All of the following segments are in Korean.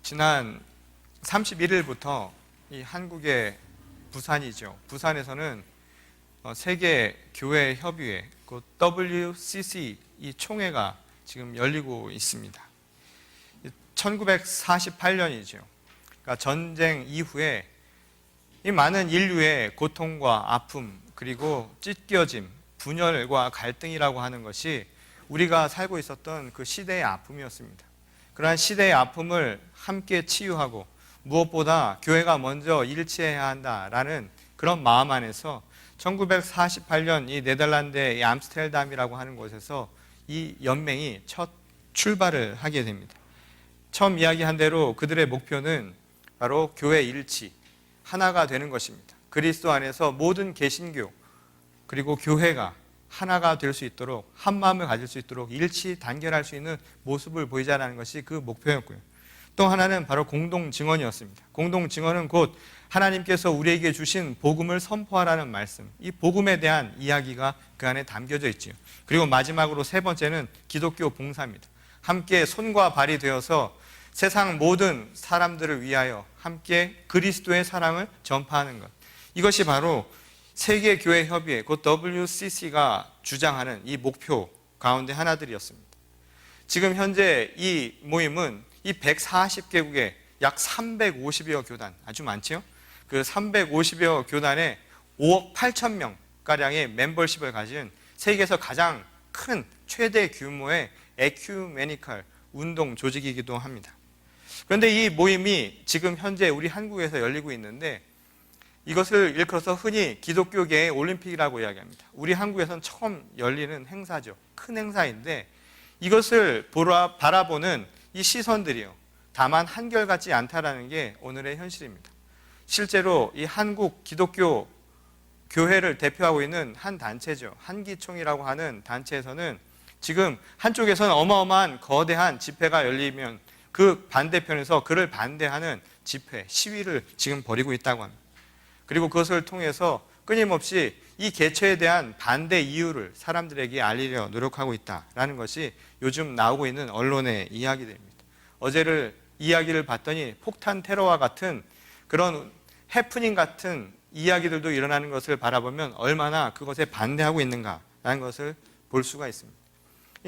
지난 31일부터 이 한국의 부산이죠. 부산에서는 세계 교회 협의회, 곧 WCC 이 총회가 지금 열리고 있습니다. 1948년이죠. 그러니까 전쟁 이후에 이 많은 인류의 고통과 아픔, 그리고 찢겨짐, 분열과 갈등이라고 하는 것이 우리가 살고 있었던 그 시대의 아픔이었습니다. 그러한 시대의 아픔을 함께 치유하고 무엇보다 교회가 먼저 일치해야 한다라는 그런 마음 안에서 1948년 이 네덜란드의 이 암스테르담이라고 하는 곳에서 이 연맹이 첫 출발을 하게 됩니다. 처음 이야기한 대로 그들의 목표는 바로 교회 일치, 하나가 되는 것입니다. 그리스도 안에서 모든 개신교 그리고 교회가 하나가 될 수 있도록, 한 마음을 가질 수 있도록 일치 단결할 수 있는 모습을 보이자라는 것이 그 목표였고요. 또 하나는 바로 공동 증언이었습니다. 공동 증언은 곧 하나님께서 우리에게 주신 복음을 선포하라는 말씀, 이 복음에 대한 이야기가 그 안에 담겨져 있지요. 그리고 마지막으로 세 번째는 기독교 봉사입니다. 함께 손과 발이 되어서 세상 모든 사람들을 위하여 함께 그리스도의 사랑을 전파하는 것, 이것이 바로 세계교회협의회, 곧 WCC가 주장하는 이 목표 가운데 하나들이었습니다. 지금 현재 이 모임은 이 140개국의 약 350여 교단, 아주 많죠? 그 350여 교단에 5억 8천 명가량의 멤버십을 가진 세계에서 가장 큰 최대 규모의 에큐메니컬 운동 조직이기도 합니다. 그런데 이 모임이 지금 현재 우리 한국에서 열리고 있는데 이것을 일컬어서 흔히 기독교계의 올림픽이라고 이야기합니다. 우리 한국에서는 처음 열리는 행사죠. 큰 행사인데 이것을 바라보는 이 시선들이요, 다만 한결같지 않다라는 게 오늘의 현실입니다. 실제로 이 한국 기독교 교회를 대표하고 있는 한 단체죠. 한기총이라고 하는 단체에서는 지금 한쪽에서는 어마어마한 거대한 집회가 열리면 그 반대편에서 그를 반대하는 집회, 시위를 지금 벌이고 있다고 합니다. 그리고 그것을 통해서 끊임없이 이 개최에 대한 반대 이유를 사람들에게 알리려 노력하고 있다라는 것이 요즘 나오고 있는 언론의 이야기들입니다. 어제를 이야기를 봤더니 폭탄 테러와 같은 그런 해프닝 같은 이야기들도 일어나는 것을 바라보면 얼마나 그것에 반대하고 있는가라는 것을 볼 수가 있습니다.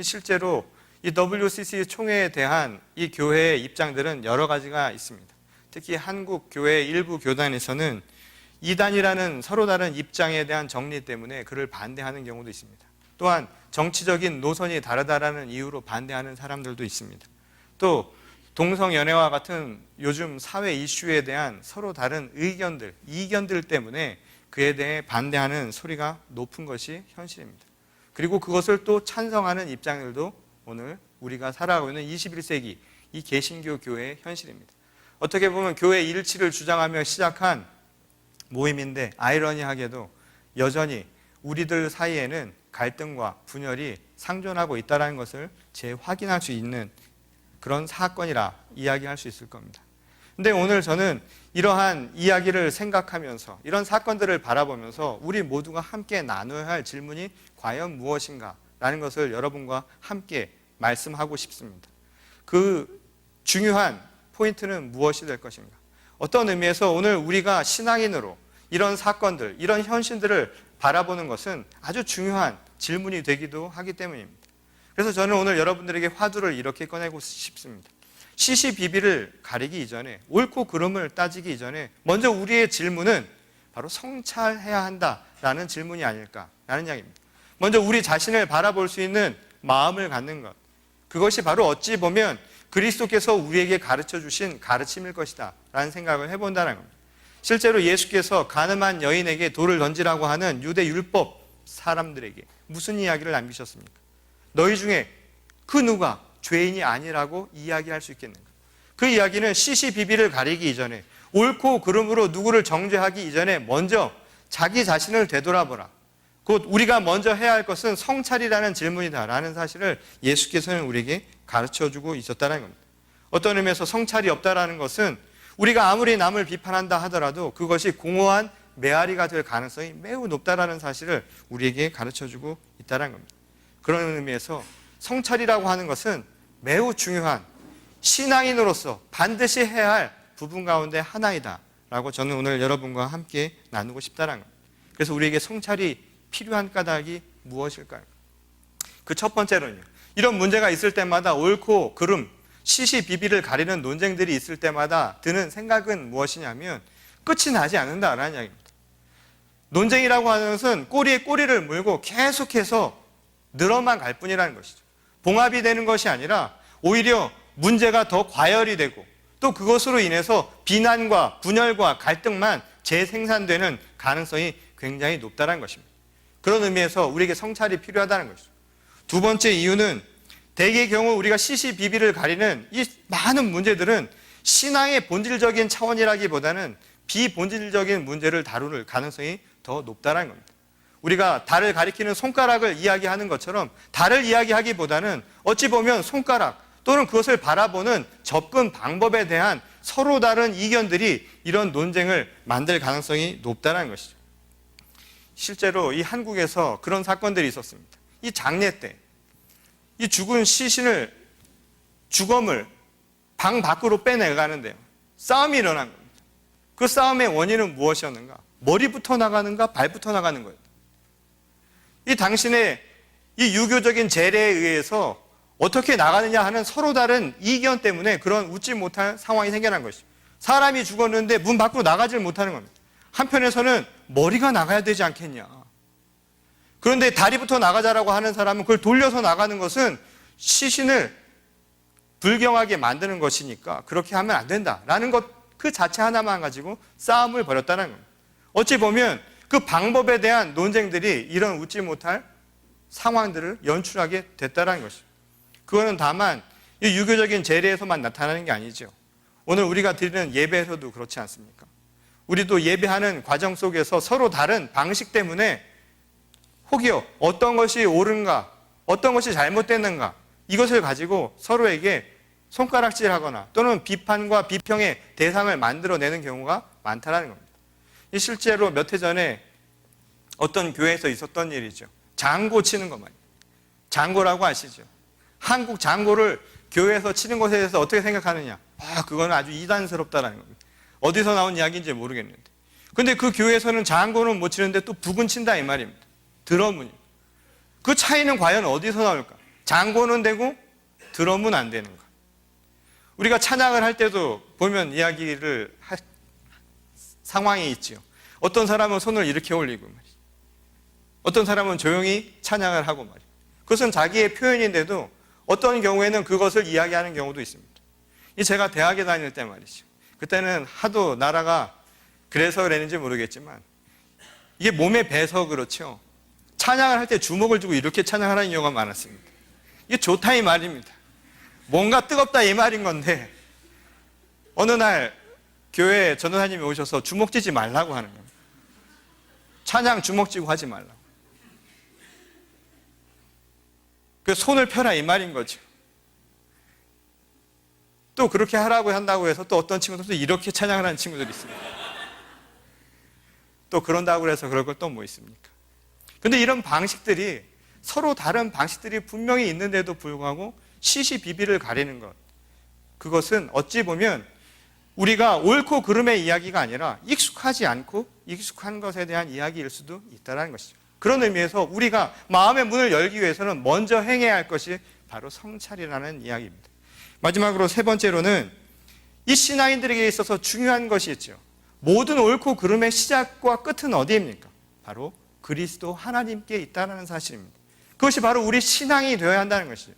실제로 이 WCC 총회에 대한 이 교회의 입장들은 여러 가지가 있습니다. 특히 한국 교회의 일부 교단에서는 이단이라는 서로 다른 입장에 대한 정리 때문에 그를 반대하는 경우도 있습니다. 또한 정치적인 노선이 다르다라는 이유로 반대하는 사람들도 있습니다. 또 동성연애와 같은 요즘 사회 이슈에 대한 서로 다른 의견들, 이견들 때문에 그에 대해 반대하는 소리가 높은 것이 현실입니다. 그리고 그것을 또 찬성하는 입장들도 오늘 우리가 살아가고 있는 21세기 이 개신교 교회의 현실입니다. 어떻게 보면 교회 일치를 주장하며 시작한 모임인데 아이러니하게도 여전히 우리들 사이에는 갈등과 분열이 상존하고 있다는 것을 재확인할 수 있는 그런 사건이라 이야기할 수 있을 겁니다. 근데 오늘 저는 이러한 이야기를 생각하면서 이런 사건들을 바라보면서 우리 모두가 함께 나눠야 할 질문이 과연 무엇인가 라는 것을 여러분과 함께 말씀하고 싶습니다. 그 중요한 포인트는 무엇이 될 것인가? 어떤 의미에서 오늘 우리가 신앙인으로 이런 사건들, 이런 현실들을 바라보는 것은 아주 중요한 질문이 되기도 하기 때문입니다. 그래서 저는 오늘 여러분들에게 화두를 이렇게 꺼내고 싶습니다. 시시비비를 가리기 이전에, 옳고 그름을 따지기 이전에 먼저 우리의 질문은 바로 성찰해야 한다라는 질문이 아닐까라는 이야기입니다. 먼저 우리 자신을 바라볼 수 있는 마음을 갖는 것, 그것이 바로 어찌 보면 그리스도께서 우리에게 가르쳐 주신 가르침일 것이다 라는 생각을 해본다는 겁니다. 실제로 예수께서 가늠한 여인에게 돌을 던지라고 하는 유대 율법 사람들에게 무슨 이야기를 남기셨습니까? 너희 중에 그 누가 죄인이 아니라고 이야기할 수 있겠는가? 그 이야기는 시시비비를 가리기 이전에, 옳고 그름으로 누구를 정죄하기 이전에 먼저 자기 자신을 되돌아보라. 곧 우리가 먼저 해야 할 것은 성찰이라는 질문이다라는 사실을 예수께서는 우리에게 가르쳐주고 있었다는 겁니다. 어떤 의미에서 성찰이 없다라는 것은 우리가 아무리 남을 비판한다 하더라도 그것이 공허한 메아리가 될 가능성이 매우 높다라는 사실을 우리에게 가르쳐주고 있다는 겁니다. 그런 의미에서 성찰이라고 하는 것은 매우 중요한 신앙인으로서 반드시 해야 할 부분 가운데 하나이다 라고 저는 오늘 여러분과 함께 나누고 싶다는 겁니다. 그래서 우리에게 성찰이 필요한 까닭이 무엇일까요? 그 첫 번째로는요, 이런 문제가 있을 때마다 옳고 그름, 시시비비를 가리는 논쟁들이 있을 때마다 드는 생각은 무엇이냐면 끝이 나지 않는다라는 이야기입니다. 논쟁이라고 하는 것은 꼬리에 꼬리를 물고 계속해서 늘어만 갈 뿐이라는 것이죠. 봉합이 되는 것이 아니라 오히려 문제가 더 과열이 되고 또 그것으로 인해서 비난과 분열과 갈등만 재생산되는 가능성이 굉장히 높다는 것입니다. 그런 의미에서 우리에게 성찰이 필요하다는 것이죠. 두 번째 이유는 대개의 경우 우리가 시시비비를 가리는 이 많은 문제들은 신앙의 본질적인 차원이라기보다는 비본질적인 문제를 다룰 가능성이 더 높다는 겁니다. 우리가 달을 가리키는 손가락을 이야기하는 것처럼 달을 이야기하기보다는 어찌 보면 손가락 또는 그것을 바라보는 접근 방법에 대한 서로 다른 이견들이 이런 논쟁을 만들 가능성이 높다는 것이죠. 실제로 이 한국에서 그런 사건들이 있었습니다. 이 장례 때 이 죽은 시신을 주검을 방 밖으로 빼내가는데요, 싸움이 일어난 겁니다. 그 싸움의 원인은 무엇이었는가? 머리부터 나가는가 발부터 나가는 거예요. 이 당신의 이 유교적인 제례에 의해서 어떻게 나가느냐 하는 서로 다른 이견 때문에 그런 웃지 못할 상황이 생겨난 것이죠. 사람이 죽었는데 문 밖으로 나가질 못하는 겁니다. 한편에서는 머리가 나가야 되지 않겠냐. 그런데 다리부터 나가자라고 하는 사람은 그걸 돌려서 나가는 것은 시신을 불경하게 만드는 것이니까 그렇게 하면 안 된다라는 것 그 자체 하나만 가지고 싸움을 벌였다는 겁니다. 어찌 보면 그 방법에 대한 논쟁들이 이런 웃지 못할 상황들을 연출하게 됐다는 것이죠. 그거는 다만 이 유교적인 제례에서만 나타나는 게 아니죠. 오늘 우리가 드리는 예배에서도 그렇지 않습니까? 우리도 예배하는 과정 속에서 서로 다른 방식 때문에 혹여 어떤 것이 옳은가, 어떤 것이 잘못됐는가 이것을 가지고 서로에게 손가락질하거나 또는 비판과 비평의 대상을 만들어내는 경우가 많다는 겁니다. 실제로 몇 해 전에 어떤 교회에서 있었던 일이죠. 장고 치는 것 말이에요. 장고라고 아시죠? 한국 장고를 교회에서 치는 것에 대해서 어떻게 생각하느냐? 그거는 아주 이단스럽다는 겁니다. 어디서 나온 이야기인지 모르겠는데. 근데 그 교회에서는 장고는 못 치는데 또 북은 친다 이 말입니다. 드럼은요. 그 차이는 과연 어디서 나올까? 장고는 되고 드럼은 안 되는가? 우리가 찬양을 할 때도 보면 이야기를 할 상황이 있지요. 어떤 사람은 손을 이렇게 올리고 말이죠. 어떤 사람은 조용히 찬양을 하고 말이죠. 그것은 자기의 표현인데도 어떤 경우에는 그것을 이야기하는 경우도 있습니다. 제가 대학에 다닐 때 말이죠. 그때는 하도 나라가 그래서 그랬는지 모르겠지만 이게 몸에 배서 그렇죠. 찬양을 할 때 주먹을 쥐고 이렇게 찬양하는 경우가 많았습니다. 이게 좋다 이 말입니다. 뭔가 뜨겁다 이 말인 건데 어느 날 교회에 전도사님이 오셔서 주먹 쥐지 말라고 하는 겁니다. 찬양 주먹 쥐고 하지 말라고. 그 손을 펴라 이 말인 거죠. 또 그렇게 하라고 한다고 해서 또 어떤 친구들도 이렇게 찬양을 하는 친구들이 있습니다. 또 그런다고 해서 그럴 걸 또 뭐 있습니까? 근데 이런 방식들이 서로 다른 방식들이 분명히 있는데도 불구하고 시시비비를 가리는 것, 그것은 어찌 보면 우리가 옳고 그름의 이야기가 아니라 익숙하지 않고 익숙한 것에 대한 이야기일 수도 있다는 것이죠. 그런 의미에서 우리가 마음의 문을 열기 위해서는 먼저 행해야 할 것이 바로 성찰이라는 이야기입니다. 마지막으로 세 번째로는 이 신앙인들에게 있어서 중요한 것이 있죠. 모든 옳고 그름의 시작과 끝은 어디입니까? 바로 그리스도 하나님께 있다는 사실입니다. 그것이 바로 우리 신앙이 되어야 한다는 것이죠.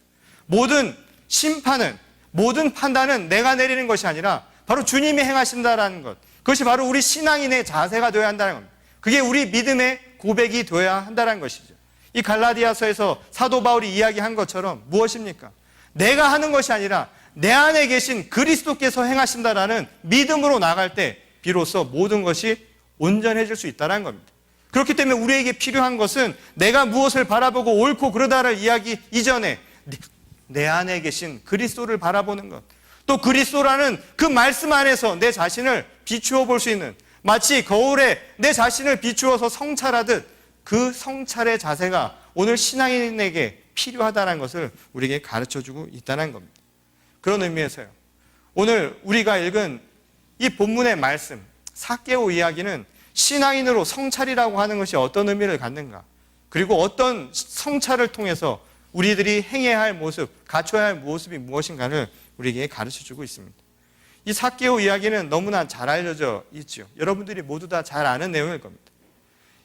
모든 심판은, 모든 판단은 내가 내리는 것이 아니라 바로 주님이 행하신다는 것, 그것이 바로 우리 신앙인의 자세가 되어야 한다는 겁니다. 그게 우리 믿음의 고백이 되어야 한다는 것이죠. 이 갈라디아서에서 사도 바울이 이야기한 것처럼 무엇입니까? 내가 하는 것이 아니라 내 안에 계신 그리스도께서 행하신다라는 믿음으로 나갈 때 비로소 모든 것이 온전해질 수 있다는 겁니다. 그렇기 때문에 우리에게 필요한 것은 내가 무엇을 바라보고 옳고 그러다를 이야기 이전에 내 안에 계신 그리스도를 바라보는 것, 또 그리스도라는 그 말씀 안에서 내 자신을 비추어 볼 수 있는, 마치 거울에 내 자신을 비추어서 성찰하듯 그 성찰의 자세가 오늘 신앙인에게 필요하다는 것을 우리에게 가르쳐주고 있다는 겁니다. 그런 의미에서요, 오늘 우리가 읽은 이 본문의 말씀, 삭개오 이야기는 신앙인으로 성찰이라고 하는 것이 어떤 의미를 갖는가, 그리고 어떤 성찰을 통해서 우리들이 행해야 할 모습, 갖춰야 할 모습이 무엇인가를 우리에게 가르쳐주고 있습니다. 이 삭개오 이야기는 너무나 잘 알려져 있죠. 여러분들이 모두 다 잘 아는 내용일 겁니다.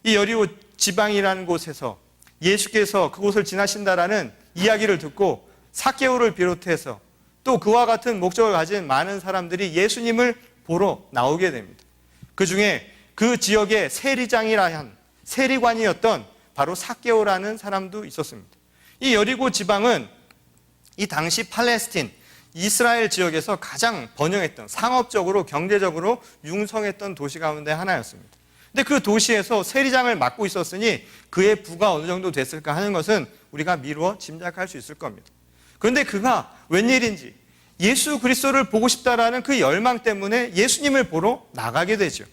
이 여리고 지방이라는 곳에서 예수께서 그곳을 지나신다라는 이야기를 듣고 삭개오를 비롯해서 또 그와 같은 목적을 가진 많은 사람들이 예수님을 보러 나오게 됩니다. 그 중에 그 지역의 세리장이라 한 세리관이었던 바로 삭개오라는 사람도 있었습니다. 이 여리고 지방은 이 당시 팔레스틴, 이스라엘 지역에서 가장 번영했던, 상업적으로 경제적으로 융성했던 도시 가운데 하나였습니다. 근데 그 도시에서 세리장을 맡고 있었으니 그의 부가 어느 정도 됐을까 하는 것은 우리가 미루어 짐작할 수 있을 겁니다. 그런데 그가 웬일인지 예수 그리스도를 보고 싶다라는 그 열망 때문에 예수님을 보러 나가게 되죠.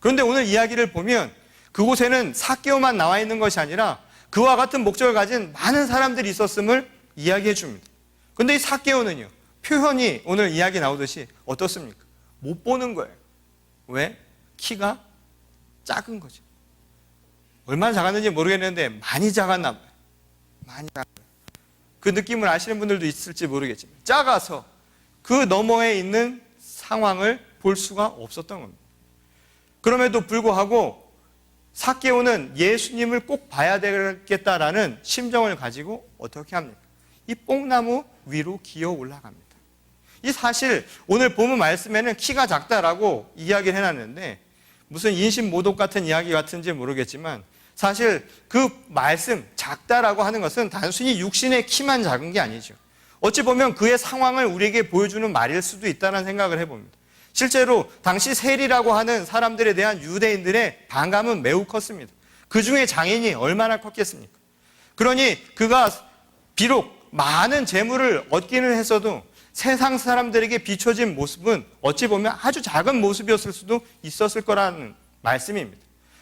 그런데 오늘 이야기를 보면 그곳에는 삭개오만 나와 있는 것이 아니라 그와 같은 목적을 가진 많은 사람들이 있었음을 이야기해 줍니다. 그런데 이 삭개오는요, 표현이 오늘 이야기 나오듯이 어떻습니까? 못 보는 거예요. 왜? 키가 작은 거죠. 얼마나 작았는지 모르겠는데 많이 작았나 봐요. 많이 작아요. 그 느낌을 아시는 분들도 있을지 모르겠지만 작아서 그 너머에 있는 상황을 볼 수가 없었던 겁니다. 그럼에도 불구하고 삭개오는 예수님을 꼭 봐야 되겠다라는 심정을 가지고 어떻게 합니까? 이 뽕나무 위로 기어 올라갑니다. 이 사실 오늘 본문 말씀에는 키가 작다라고 이야기를 해놨는데 무슨 인신모독 같은 이야기 같은지 모르겠지만 사실 그 말씀, 작다라고 하는 것은 단순히 육신의 키만 작은 게 아니죠. 어찌 보면 그의 상황을 우리에게 보여주는 말일 수도 있다는 생각을 해봅니다. 실제로 당시 세리라고 하는 사람들에 대한 유대인들의 반감은 매우 컸습니다. 그 중에 장인이 얼마나 컸겠습니까? 그러니 그가 비록 많은 재물을 얻기는 했어도 세상 사람들에게 비춰진 모습은 어찌 보면 아주 작은 모습이었을 수도 있었을 거라는 말씀입니다.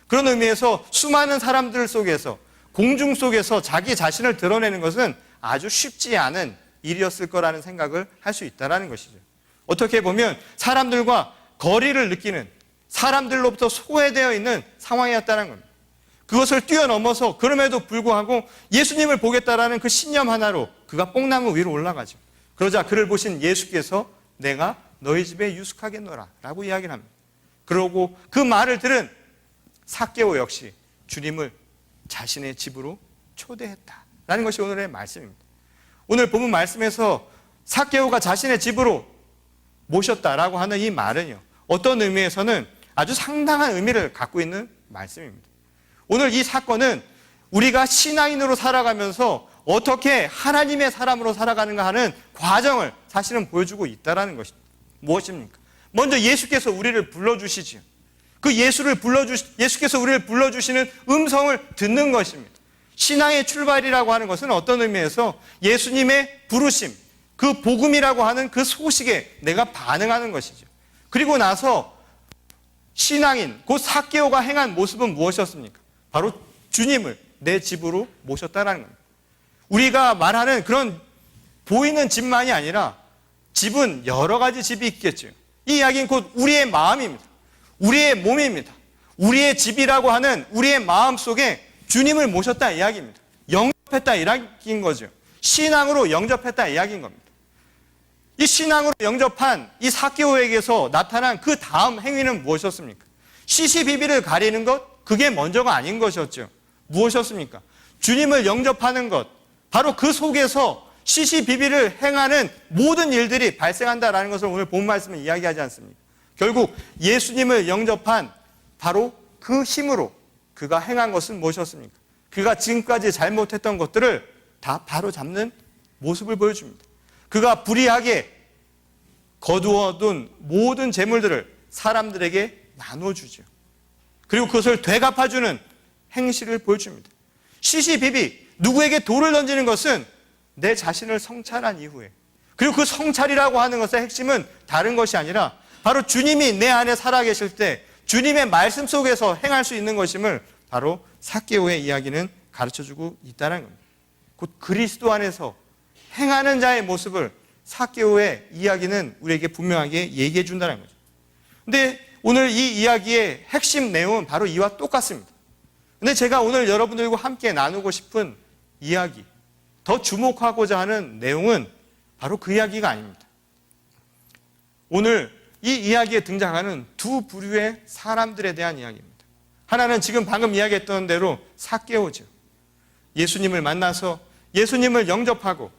그런 의미에서 수많은 사람들 속에서, 공중 속에서 자기 자신을 드러내는 것은 아주 쉽지 않은 일이었을 거라는 생각을 할 수 있다는 것이죠. 어떻게 보면 사람들과 거리를 느끼는, 사람들로부터 소외되어 있는 상황이었다는 겁니다. 그것을 뛰어넘어서 그럼에도 불구하고 예수님을 보겠다라는 그 신념 하나로 그가 뽕나무 위로 올라가죠. 그러자 그를 보신 예수께서 내가 너희 집에 유숙하겠노라 라고 이야기를 합니다. 그러고 그 말을 들은 삭개오 역시 주님을 자신의 집으로 초대했다라는 것이 오늘의 말씀입니다. 오늘 본문 말씀에서 삭개오가 자신의 집으로 모셨다라고 하는 이 말은요, 어떤 의미에서는 아주 상당한 의미를 갖고 있는 말씀입니다. 오늘 이 사건은 우리가 신앙인으로 살아가면서 어떻게 하나님의 사람으로 살아가는가 하는 과정을 사실은 보여주고 있다는 것입니다. 무엇입니까? 먼저 예수께서 우리를 불러주시지요. 그 예수께서 우리를 불러주시는 음성을 듣는 것입니다. 신앙의 출발이라고 하는 것은 어떤 의미에서 예수님의 부르심, 그 복음이라고 하는 그 소식에 내가 반응하는 것이죠. 그리고 나서 신앙인, 곧 삭개오가 행한 모습은 무엇이었습니까? 바로 주님을 내 집으로 모셨다는 겁니다. 우리가 말하는 그런 보이는 집만이 아니라 집은 여러 가지 집이 있겠죠. 이 이야기는 곧 우리의 마음입니다. 우리의 몸입니다. 우리의 집이라고 하는 우리의 마음 속에 주님을 모셨다 이야기입니다. 영접했다 이야기인 거죠. 신앙으로 영접했다 이야기인 겁니다. 이 신앙으로 영접한 이 삭개오에게서 나타난 그 다음 행위는 무엇이었습니까? 시시비비를 가리는 것, 그게 먼저가 아닌 것이었죠. 무엇이었습니까? 주님을 영접하는 것, 바로 그 속에서 시시비비를 행하는 모든 일들이 발생한다라는 것을 오늘 본 말씀은 이야기하지 않습니까? 결국 예수님을 영접한 바로 그 힘으로 그가 행한 것은 무엇이었습니까? 그가 지금까지 잘못했던 것들을 다 바로 잡는 모습을 보여줍니다. 그가 불의하게 거두어둔 모든 재물들을 사람들에게 나눠주죠. 그리고 그것을 되갚아주는 행실을 보여줍니다. 시시비비, 누구에게 돌을 던지는 것은 내 자신을 성찰한 이후에, 그리고 그 성찰이라고 하는 것의 핵심은 다른 것이 아니라 바로 주님이 내 안에 살아계실 때 주님의 말씀 속에서 행할 수 있는 것임을 바로 삭개오의 이야기는 가르쳐주고 있다는 겁니다. 곧 그리스도 안에서 행하는 자의 모습을 삭개오의 이야기는 우리에게 분명하게 얘기해 준다는 거죠. 근데 오늘 이 이야기의 핵심 내용은 바로 이와 똑같습니다. 근데 제가 오늘 여러분들과 함께 나누고 싶은 이야기, 더 주목하고자 하는 내용은 바로 그 이야기가 아닙니다. 오늘 이 이야기에 등장하는 두 부류의 사람들에 대한 이야기입니다. 하나는 지금 방금 이야기했던 대로 삭개오죠. 예수님을 만나서 예수님을 영접하고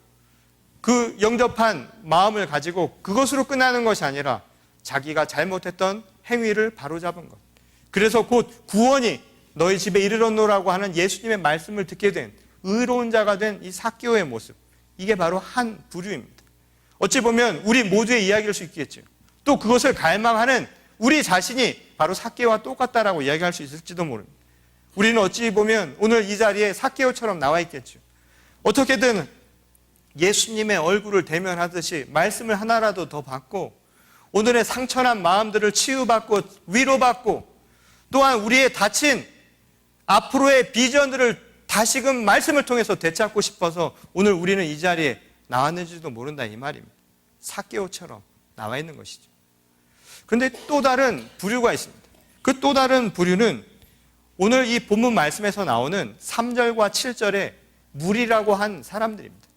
그 영접한 마음을 가지고 그것으로 끝나는 것이 아니라 자기가 잘못했던 행위를 바로잡은 것. 그래서 곧 구원이 너희 집에 이르렀노라고 하는 예수님의 말씀을 듣게 된 의로운 자가 된 이 삭개오의 모습. 이게 바로 한 부류입니다. 어찌 보면 우리 모두의 이야기일 수 있겠죠. 또 그것을 갈망하는 우리 자신이 바로 삭개오와 똑같다라고 이야기할 수 있을지도 모릅니다. 우리는 어찌 보면 오늘 이 자리에 삭개오처럼 나와 있겠죠. 어떻게든 예수님의 얼굴을 대면하듯이 말씀을 하나라도 더 받고 오늘의 상처난 마음들을 치유받고 위로받고 또한 우리의 다친 앞으로의 비전들을 다시금 말씀을 통해서 되찾고 싶어서 오늘 우리는 이 자리에 나왔는지도 모른다 이 말입니다. 삭개오처럼 나와 있는 것이죠. 그런데 또 다른 부류가 있습니다. 그 또 다른 부류는 오늘 이 본문 말씀에서 나오는 3절과 7절에 무리라고 한 사람들입니다.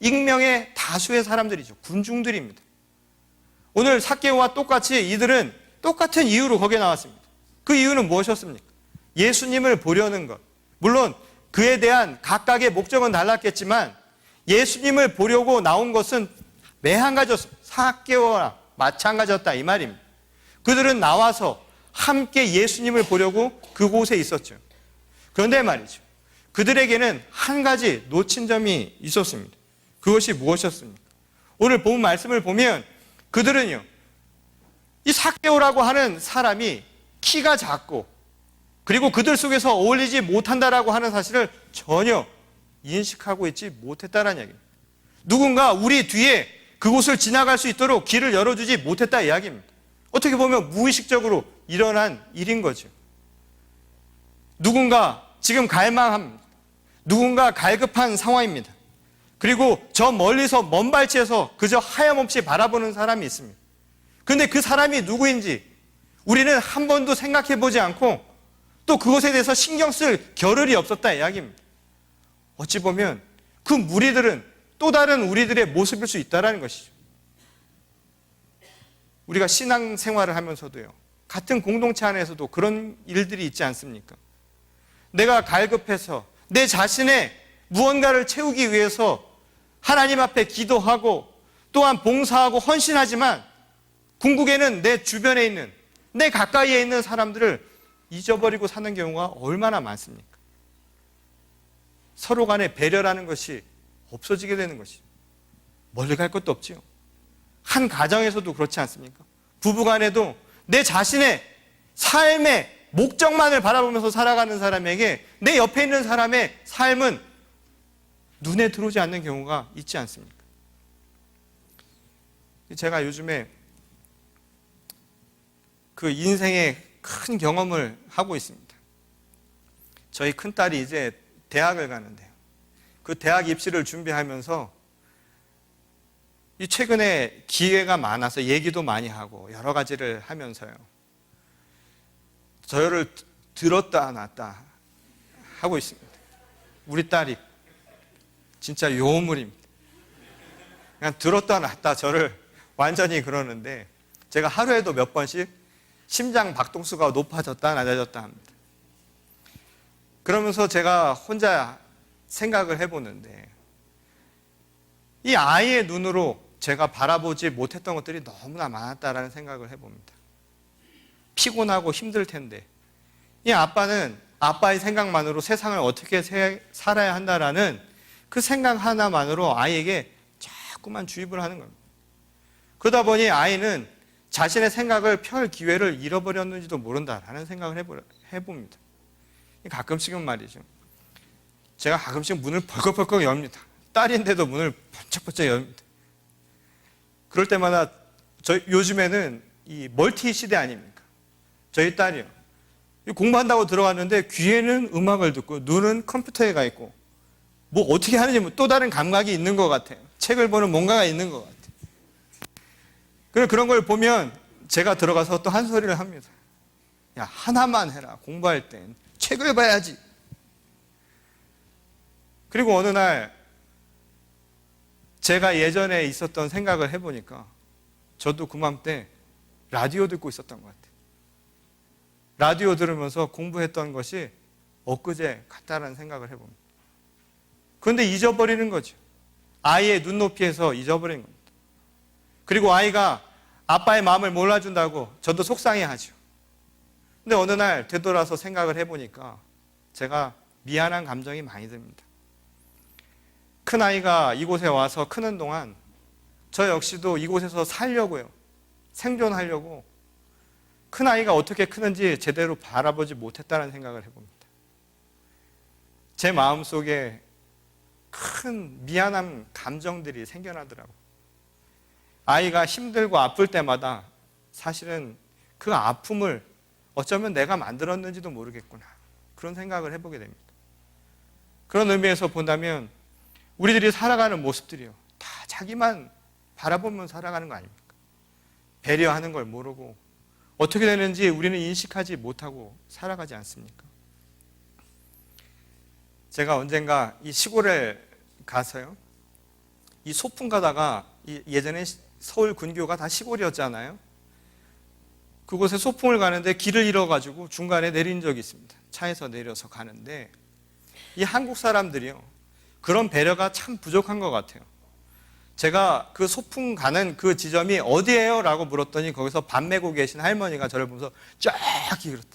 익명의 다수의 사람들이죠. 군중들입니다. 오늘 삭개오와 똑같이 이들은 똑같은 이유로 거기에 나왔습니다. 그 이유는 무엇이었습니까? 예수님을 보려는 것. 물론 그에 대한 각각의 목적은 달랐겠지만 예수님을 보려고 나온 것은 매한 가지였습니다. 삭개오와 마찬가지였다 이 말입니다. 그들은 나와서 함께 예수님을 보려고 그곳에 있었죠. 그런데 말이죠. 그들에게는 한 가지 놓친 점이 있었습니다. 그것이 무엇이었습니까? 오늘 본 말씀을 보면 그들은요, 이 삭개오라고 하는 사람이 키가 작고 그리고 그들 속에서 어울리지 못한다라고 하는 사실을 전혀 인식하고 있지 못했다는 이야기입니다. 누군가 우리 뒤에 그곳을 지나갈 수 있도록 길을 열어주지 못했다 이야기입니다. 어떻게 보면 무의식적으로 일어난 일인 거죠. 누군가 지금 갈망합니다. 누군가 갈급한 상황입니다. 그리고 저 멀리서 먼 발치에서 그저 하염없이 바라보는 사람이 있습니다. 그런데 그 사람이 누구인지 우리는 한 번도 생각해 보지 않고 또 그것에 대해서 신경 쓸 겨를이 없었다 이야기입니다. 어찌 보면 그 무리들은 또 다른 우리들의 모습일 수 있다는 것이죠. 우리가 신앙생활을 하면서도요, 같은 공동체 안에서도 그런 일들이 있지 않습니까? 내가 갈급해서 내 자신의 무언가를 채우기 위해서 하나님 앞에 기도하고 또한 봉사하고 헌신하지만 궁극에는 내 주변에 있는 내 가까이에 있는 사람들을 잊어버리고 사는 경우가 얼마나 많습니까? 서로 간에 배려라는 것이 없어지게 되는 것이죠. 멀리 갈 것도 없지요. 한 가정에서도 그렇지 않습니까? 부부 간에도 내 자신의 삶의 목적만을 바라보면서 살아가는 사람에게 내 옆에 있는 사람의 삶은 눈에 들어오지 않는 경우가 있지 않습니까? 제가 요즘에 그 인생의 큰 경험을 하고 있습니다. 저희 큰딸이 이제 대학을 가는데요. 그 대학 입시를 준비하면서 최근에 기회가 많아서 얘기도 많이 하고 여러 가지를 하면서요. 저를 들었다 놨다 하고 있습니다. 우리 딸이 진짜 요물입니다. 그냥 들었다 놨다 저를 완전히 그러는데 제가 하루에도 몇 번씩 심장 박동수가 높아졌다 낮아졌다 합니다. 그러면서 제가 혼자 생각을 해보는데 이 아이의 눈으로 제가 바라보지 못했던 것들이 너무나 많았다라는 생각을 해봅니다. 피곤하고 힘들 텐데 이 아빠는 아빠의 생각만으로 세상을 어떻게 살아야 한다라는 그 생각 하나만으로 아이에게 자꾸만 주입을 하는 겁니다. 그러다 보니 아이는 자신의 생각을 펼 기회를 잃어버렸는지도 모른다라는 생각을 해봅니다. 가끔씩은 말이죠. 제가 가끔씩 문을 벌컥벌컥 엽니다. 딸인데도 문을 번쩍번쩍 엽니다. 그럴 때마다 요즘에는 이 멀티 시대 아닙니까? 저희 딸이요. 공부한다고 들어갔는데 귀에는 음악을 듣고 눈은 컴퓨터에 가 있고 뭐 어떻게 하는지 또 다른 감각이 있는 것 같아요. 책을 보는 뭔가가 있는 것 같아요. 그런 걸 보면 제가 들어가서 또 한 소리를 합니다. 야, 하나만 해라. 공부할 땐 책을 봐야지. 그리고 어느 날 제가 예전에 있었던 생각을 해보니까 저도 그맘때 라디오 듣고 있었던 것 같아요. 라디오 들으면서 공부했던 것이 엊그제 같다라는 생각을 해봅니다. 그런데 잊어버리는 거죠. 아이의 눈높이에서 잊어버리는 겁니다. 그리고 아이가 아빠의 마음을 몰라준다고 저도 속상해하죠. 근데 어느 날 되돌아서 생각을 해보니까 제가 미안한 감정이 많이 듭니다. 큰아이가 이곳에 와서 크는 동안 저 역시도 이곳에서 살려고요. 생존하려고 큰아이가 어떻게 크는지 제대로 바라보지 못했다는 생각을 해봅니다. 제 마음속에 큰 미안한 감정들이 생겨나더라고요. 아이가 힘들고 아플 때마다 사실은 그 아픔을 어쩌면 내가 만들었는지도 모르겠구나. 그런 생각을 해보게 됩니다. 그런 의미에서 본다면 우리들이 살아가는 모습들이요. 다 자기만 바라보면 살아가는 거 아닙니까? 배려하는 걸 모르고 어떻게 되는지 우리는 인식하지 못하고 살아가지 않습니까? 제가 언젠가 이 시골에 가서요. 이 소풍 가다가 예전에 서울 근교가 다 시골이었잖아요. 그곳에 소풍을 가는데 길을 잃어가지고 중간에 내린 적이 있습니다. 차에서 내려서 가는데 이 한국 사람들이요. 그런 배려가 참 부족한 것 같아요. 제가 그 소풍 가는 그 지점이 어디예요? 라고 물었더니 거기서 밥 메고 계신 할머니가 저를 보면서 쫙이 그랬다.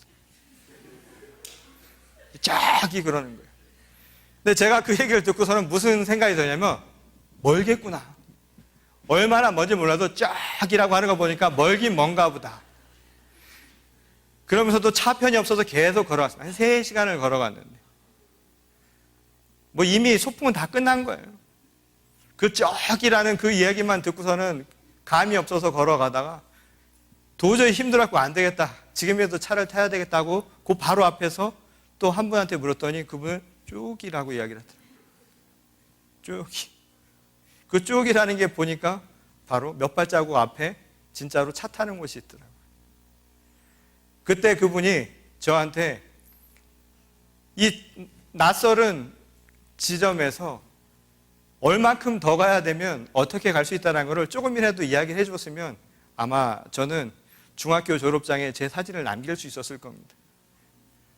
쫙이 그러는 거예요. 근데 제가 그 얘기를 듣고서는 무슨 생각이 드냐면 멀겠구나. 얼마나 먼지 몰라도 쫙이라고 하는 거 보니까 멀긴 먼가 보다. 그러면서도 차 편이 없어서 계속 걸어왔습니다. 한 3시간을 걸어갔는데 뭐 이미 소풍은 다 끝난 거예요. 그 쫙이라는 그 이야기만 듣고서는 감이 없어서 걸어가다가 도저히 힘들었고 안 되겠다. 지금이라도 차를 타야 되겠다고 그 바로 앞에서 또 한 분한테 물었더니 그분은 쭉이라고 이야기를 하더라고요. 쭉이. 그 쭉이라는 게 보니까 바로 몇 발자국 앞에 진짜로 차 타는 곳이 있더라고요. 그때 그분이 저한테 이 낯설은 지점에서 얼만큼 더 가야 되면 어떻게 갈 수 있다는 것을 조금이라도 이야기를 해줬으면 아마 저는 중학교 졸업장에 제 사진을 남길 수 있었을 겁니다.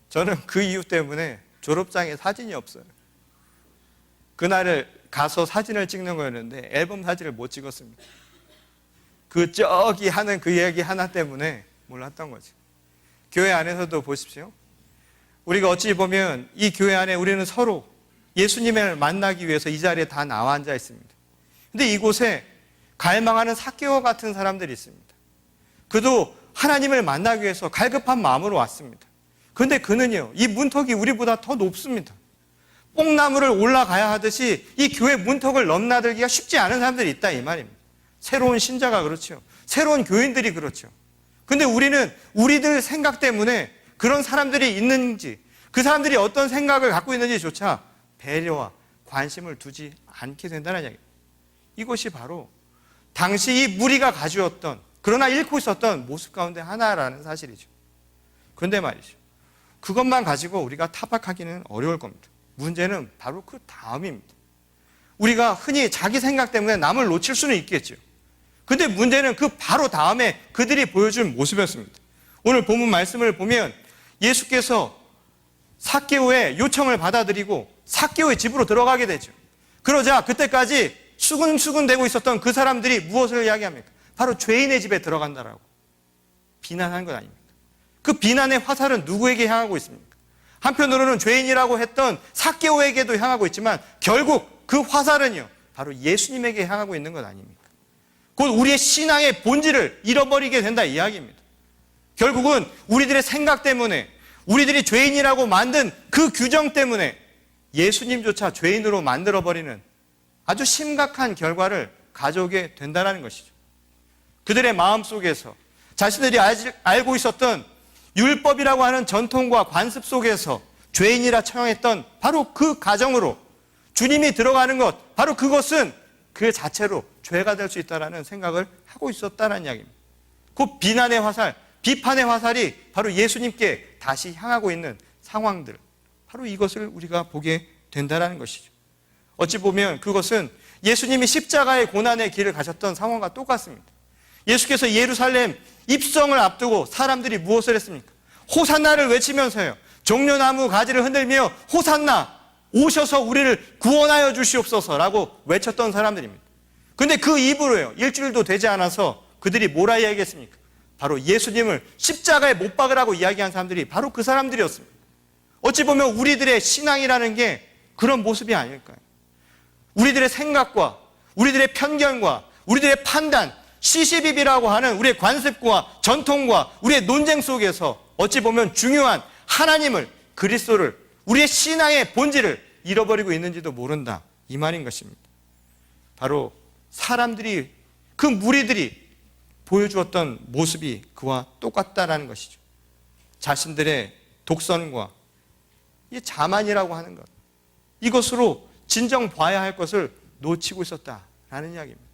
저는 그 이유 때문에 졸업장에 사진이 없어요. 그날을 가서 사진을 찍는 거였는데 앨범 사진을 못 찍었습니다. 그 저기 하는 그 이야기 하나 때문에 몰랐던 거죠. 교회 안에서도 보십시오. 우리가 어찌 보면 이 교회 안에 우리는 서로 예수님을 만나기 위해서 이 자리에 다 나와 앉아 있습니다. 근데 이곳에 갈망하는 삭개오 같은 사람들이 있습니다. 그도 하나님을 만나기 위해서 갈급한 마음으로 왔습니다. 그런데 그는요, 이 문턱이 우리보다 더 높습니다. 뽕나무를 올라가야 하듯이 이 교회 문턱을 넘나들기가 쉽지 않은 사람들이 있다 이 말입니다. 새로운 신자가 그렇죠. 새로운 교인들이 그렇죠. 근데 우리는 우리들 생각 때문에 그런 사람들이 있는지, 그 사람들이 어떤 생각을 갖고 있는지조차 배려와 관심을 두지 않게 된다는 이야기입니다. 이것이 바로 당시 이 무리가 가지었던, 그러나 잃고 있었던 모습 가운데 하나라는 사실이죠. 그런데 말이죠, 그것만 가지고 우리가 타박하기는 어려울 겁니다. 문제는 바로 그 다음입니다. 우리가 흔히 자기 생각 때문에 남을 놓칠 수는 있겠죠. 근데 문제는 그 바로 다음에 그들이 보여준 모습이었습니다. 오늘 본문 말씀을 보면 예수께서 삭개오의 요청을 받아들이고 삭개오의 집으로 들어가게 되죠. 그러자 그때까지 수근수근대고 있었던 그 사람들이 무엇을 이야기합니까? 바로 죄인의 집에 들어간다라고 비난한 것 아닙니까? 그 비난의 화살은 누구에게 향하고 있습니까? 한편으로는 죄인이라고 했던 삭개오에게도 향하고 있지만 결국 그 화살은요, 바로 예수님에게 향하고 있는 것 아닙니까? 곧 우리의 신앙의 본질을 잃어버리게 된다 이야기입니다. 결국은 우리들의 생각 때문에, 우리들이 죄인이라고 만든 그 규정 때문에 예수님조차 죄인으로 만들어버리는 아주 심각한 결과를 가져오게 된다는 것이죠. 그들의 마음속에서 자신들이 알고 있었던 율법이라고 하는 전통과 관습 속에서 죄인이라 처형했던 바로 그 가정으로 주님이 들어가는 것, 바로 그것은 그 자체로 죄가 될 수 있다라는 생각을 하고 있었다는 이야기입니다. 그 비난의 화살, 비판의 화살이 바로 예수님께 다시 향하고 있는 상황들, 바로 이것을 우리가 보게 된다는 것이죠. 어찌 보면 그것은 예수님이 십자가의 고난의 길을 가셨던 상황과 똑같습니다. 예수께서 예루살렘 입성을 앞두고 사람들이 무엇을 했습니까? 호산나를 외치면서요, 종려나무 가지를 흔들며 호산나, 오셔서 우리를 구원하여 주시옵소서라고 외쳤던 사람들입니다. 근데 그 입으로요, 일주일도 되지 않아서 그들이 뭐라 이야기했습니까? 바로 예수님을 십자가에 못 박으라고 이야기한 사람들이 바로 그 사람들이었습니다. 어찌 보면 우리들의 신앙이라는 게 그런 모습이 아닐까요? 우리들의 생각과 우리들의 편견과 우리들의 판단, 시시비비라고 하는 우리의 관습과 전통과 우리의 논쟁 속에서 어찌 보면 중요한 하나님을, 그리스도를, 우리의 신앙의 본질을 잃어버리고 있는지도 모른다, 이 말인 것입니다. 바로 사람들이, 그 무리들이 보여주었던 모습이 그와 똑같다라는 것이죠. 자신들의 독선과 이 자만이라고 하는 것, 이것으로 진정 봐야 할 것을 놓치고 있었다라는 이야기입니다.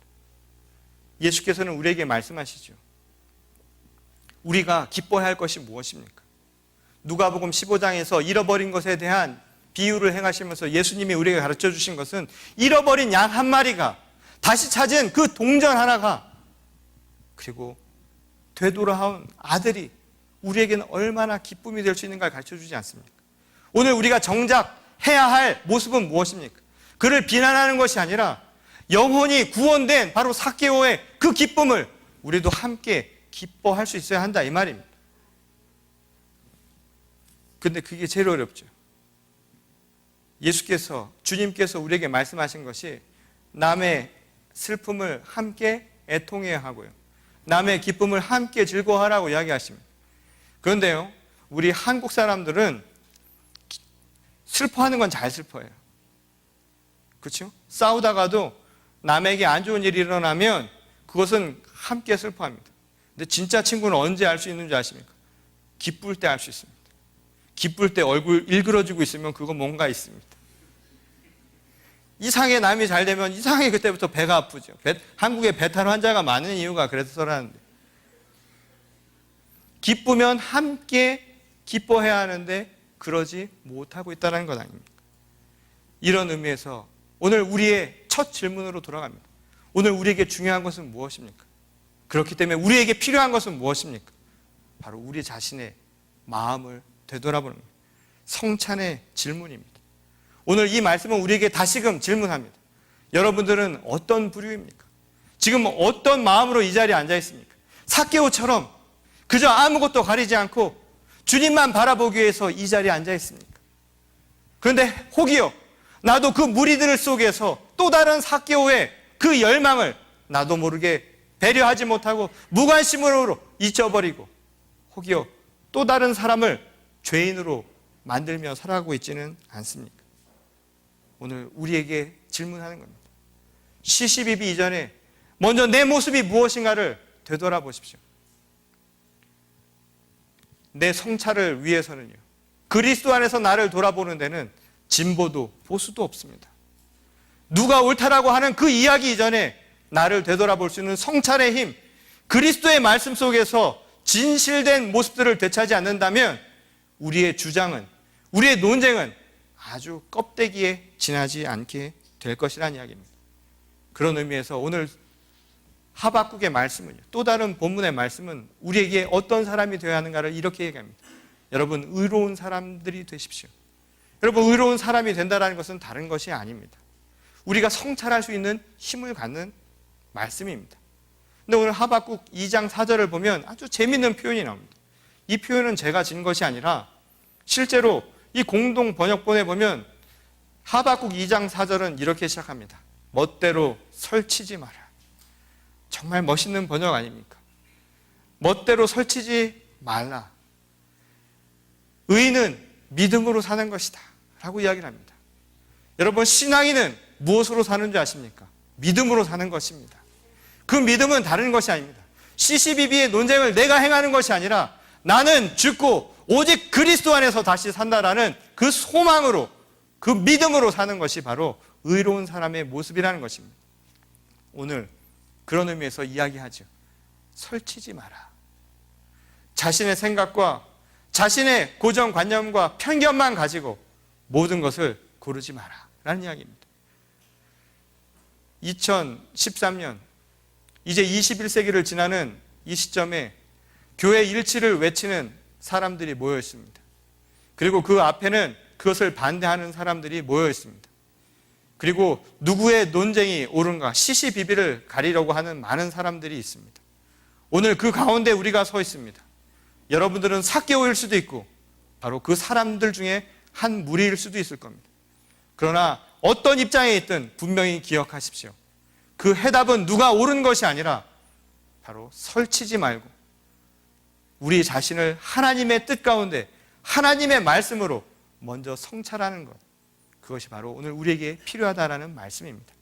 예수께서는 우리에게 말씀하시죠. 우리가 기뻐해야 할 것이 무엇입니까? 누가복음 15장에서 잃어버린 것에 대한 비유를 행하시면서 예수님이 우리에게 가르쳐 주신 것은 잃어버린 양 한 마리가, 다시 찾은 그 동전 하나가, 그리고 되돌아온 아들이 우리에게는 얼마나 기쁨이 될 수 있는가를 가르쳐 주지 않습니까? 오늘 우리가 정작 해야 할 모습은 무엇입니까? 그를 비난하는 것이 아니라 영혼이 구원된 바로 삭개오의 그 기쁨을 우리도 함께 기뻐할 수 있어야 한다, 이 말입니다. 근데 그게 제일 어렵죠. 예수께서, 주님께서 우리에게 말씀하신 것이 남의 슬픔을 함께 애통해야 하고요, 남의 기쁨을 함께 즐거워하라고 이야기하십니다. 그런데요, 우리 한국 사람들은 슬퍼하는 건 잘 슬퍼해요. 그렇죠? 싸우다가도 남에게 안 좋은 일이 일어나면 그것은 함께 슬퍼합니다. 근데 진짜 친구는 언제 알 수 있는지 아십니까? 기쁠 때 알 수 있습니다. 기쁠 때 얼굴 일그러지고 있으면 그건 뭔가 있습니다. 이상하게 남이 잘 되면 이상하게 그때부터 배가 아프죠. 한국에 배탈 환자가 많은 이유가 그래서라는데, 기쁘면 함께 기뻐해야 하는데 그러지 못하고 있다는 것 아닙니까? 이런 의미에서 오늘 우리의 첫 질문으로 돌아갑니다. 오늘 우리에게 중요한 것은 무엇입니까? 그렇기 때문에 우리에게 필요한 것은 무엇입니까? 바로 우리 자신의 마음을 되돌아보는 겁니다. 성찬의 질문입니다. 오늘 이 말씀은 우리에게 다시금 질문합니다. 여러분들은 어떤 부류입니까? 지금 어떤 마음으로 이 자리에 앉아 있습니까? 삭개오처럼 그저 아무것도 가리지 않고 주님만 바라보기 위해서 이 자리에 앉아 있습니까? 그런데 혹이요, 나도 그 무리들 속에서 또 다른 삭개오의 그 열망을 나도 모르게 배려하지 못하고 무관심으로 잊어버리고, 혹이요, 또 다른 사람을 죄인으로 만들며 살아가고 있지는 않습니까? 오늘 우리에게 질문하는 겁니다. 시시비비 이전에 먼저 내 모습이 무엇인가를 되돌아보십시오. 내 성찰을 위해서는요, 그리스도 안에서 나를 돌아보는 데는 진보도 보수도 없습니다. 누가 옳다라고 하는 그 이야기 이전에 나를 되돌아볼 수 있는 성찰의 힘, 그리스도의 말씀 속에서 진실된 모습들을 되찾지 않는다면 우리의 주장은, 우리의 논쟁은 아주 껍데기에 지나지 않게 될 것이라는 이야기입니다. 그런 의미에서 오늘 하박국의 말씀은요, 또 다른 본문의 말씀은 우리에게 어떤 사람이 되어야 하는가를 이렇게 얘기합니다. 여러분, 의로운 사람들이 되십시오. 여러분, 의로운 사람이 된다는 것은 다른 것이 아닙니다. 우리가 성찰할 수 있는 힘을 갖는 말씀입니다. 근데 오늘 하박국 2장 4절을 보면 아주 재미있는 표현이 나옵니다. 이 표현은 제가 진 것이 아니라 실제로 이 공동 번역본에 보면 하박국 2장 4절은 이렇게 시작합니다. 멋대로 설치지 마라. 정말 멋있는 번역 아닙니까? 멋대로 설치지 말라. 의인은 믿음으로 사는 것이다 라고 이야기를 합니다. 여러분, 신앙인은 무엇으로 사는 줄 아십니까? 믿음으로 사는 것입니다. 그 믿음은 다른 것이 아닙니다. 시시비비의 논쟁을 내가 행하는 것이 아니라 나는 죽고 오직 그리스도 안에서 다시 산다라는 그 소망으로, 그 믿음으로 사는 것이 바로 의로운 사람의 모습이라는 것입니다. 오늘 그런 의미에서 이야기하죠. 설치지 마라. 자신의 생각과 자신의 고정관념과 편견만 가지고 모든 것을 고르지 마라 라는 이야기입니다. 2013년 이제 21세기를 지나는 이 시점에 교회 일치를 외치는 사람들이 모여 있습니다. 그리고 그 앞에는 그것을 반대하는 사람들이 모여 있습니다. 그리고 누구의 논쟁이 옳은가 시시비비를 가리려고 하는 많은 사람들이 있습니다. 오늘 그 가운데 우리가 서 있습니다. 여러분들은 삭개오일 수도 있고 바로 그 사람들 중에 한 무리일 수도 있을 겁니다. 그러나 어떤 입장에 있든 분명히 기억하십시오. 그 해답은 누가 옳은 것이 아니라 바로 설치지 말고 우리 자신을 하나님의 뜻 가운데 하나님의 말씀으로 먼저 성찰하는 것, 그것이 바로 오늘 우리에게 필요하다라는 말씀입니다.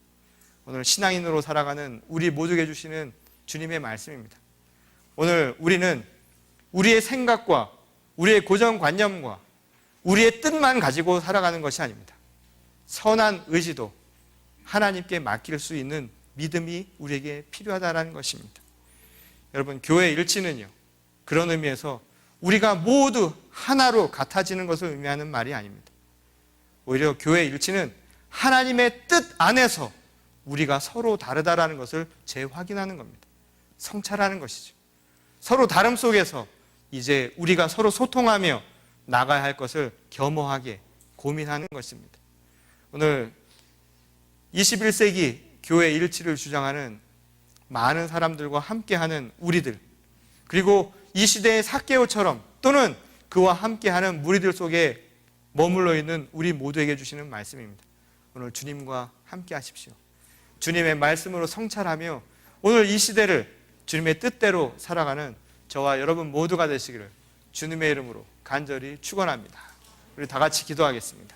오늘 신앙인으로 살아가는 우리 모두에게 주시는 주님의 말씀입니다. 오늘 우리는 우리의 생각과 우리의 고정관념과 우리의 뜻만 가지고 살아가는 것이 아닙니다. 선한 의지도 하나님께 맡길 수 있는 믿음이 우리에게 필요하다는 것입니다. 여러분, 교회 일치는요, 그런 의미에서 우리가 모두 하나로 같아지는 것을 의미하는 말이 아닙니다. 오히려 교회 일치는 하나님의 뜻 안에서 우리가 서로 다르다라는 것을 재확인하는 겁니다. 성찰하는 것이죠. 서로 다름 속에서 이제 우리가 서로 소통하며 나가야 할 것을 겸허하게 고민하는 것입니다. 오늘 21세기 교회 일치를 주장하는 많은 사람들과 함께하는 우리들, 그리고 이 시대의 삭개오처럼 또는 그와 함께하는 무리들 속에 머물러 있는 우리 모두에게 주시는 말씀입니다. 오늘 주님과 함께 하십시오. 주님의 말씀으로 성찰하며 오늘 이 시대를 주님의 뜻대로 살아가는 저와 여러분 모두가 되시기를 주님의 이름으로 간절히 축원합니다. 우리 다 같이 기도하겠습니다.